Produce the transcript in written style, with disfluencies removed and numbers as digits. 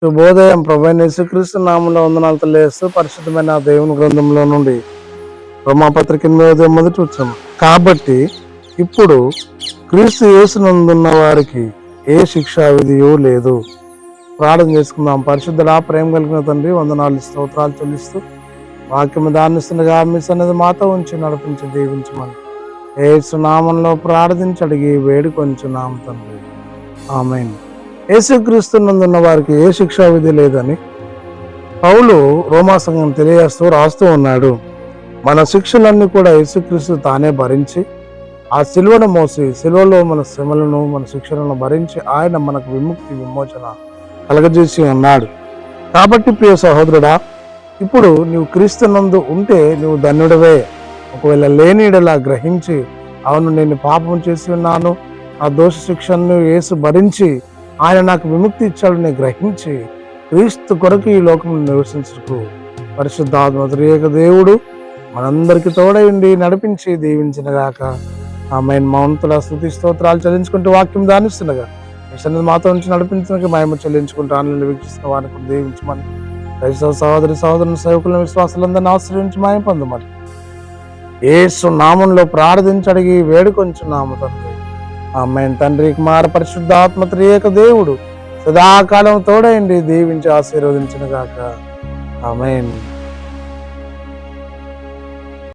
శుభోదయం. ప్రభువైన యేసుక్రీస్తు నామములో వందనాలు తెలియజేస్తూ పరిశుద్ధమైన దేవుని గ్రంథంలో నుండి రోమాపత్రిక 8వ మొదటి వచనం. కాబట్టి ఇప్పుడు క్రీస్తు యేసునందున్న వారికి ఏ శిక్షా విధియో లేదు. ప్రార్థన చేసుకుందాం. పరిశుద్ధుడా, ప్రేమ కలిగిన తండ్రి, వందనాలు స్తోత్రాలు చెల్లిస్తూ వాక్యము దానిస్తుండగా మీ సన్నిధి మాతో ఉంచి నడిపించి దీవించమని యేసు నామంలో ప్రార్థించి అడిగి వేడుకొంచున్నాం తండ్రి. ఆమేన్. యేసుక్రీస్తునందున్న వారికి ఏ శిక్షా విధి లేదని పౌలు రోమా సంఘం తెలియజేస్తూ రాస్తూ ఉన్నాడు. మన శిక్షలన్నీ కూడా యేసుక్రీస్తు తానే భరించి ఆ శిలువను మోసి శిలువలో మన శ్రమలను మన శిక్షలను భరించి ఆయన మనకు విముక్తి విమోచన కలగజేసి ఉన్నాడు. కాబట్టి ప్రియ సహోదరుడా, ఇప్పుడు నీవు క్రీస్తునందు ఉంటే నువ్వు ధన్యుడవే. ఒకవేళ లేనిడలా గ్రహించి, అవును నేను పాపం చేసి ఉన్నాను, ఆ దోష శిక్షను యేసు భరించి ఆయన నాకు విముక్తి ఇచ్చాడని గ్రహించి క్రీస్తు కొరకు ఈ లోకంలో నివసించుకు పరిశుద్ధాత్మ త్రియేక దేవుడు మనందరికి తోడయుండి నడిపించి దీవించినగాక. ఆమేన్. మౌనతుల స్తుతి స్తోత్రాలు చెల్లించుకుంటూ వాక్యం దానిస్తుండగా సన్నిధి మాతో నుంచి నడిపించడానికి మహిమ చెల్లించుకుంటూ ఆన్లైన్లో వీక్షిస్తున్న వారిని కూడా దీవించమని, క్రైస్తవ సహోదరి సహోదరుని సేవకులను విశ్వాసాలందరినీ ఆశ్రయించి మహిమ పొందమని యేసు నామంలో ప్రార్థించి అడిగి వేడుకొంచున్నాము తండ్రి. ఆమేన్. తండ్రి, కుమార పరిశుద్ధాత్మ త్రియేక దేవుడు సదాకాలం తోడైండి దీవించి ఆశీర్వదించును గాక. ఆమేన్.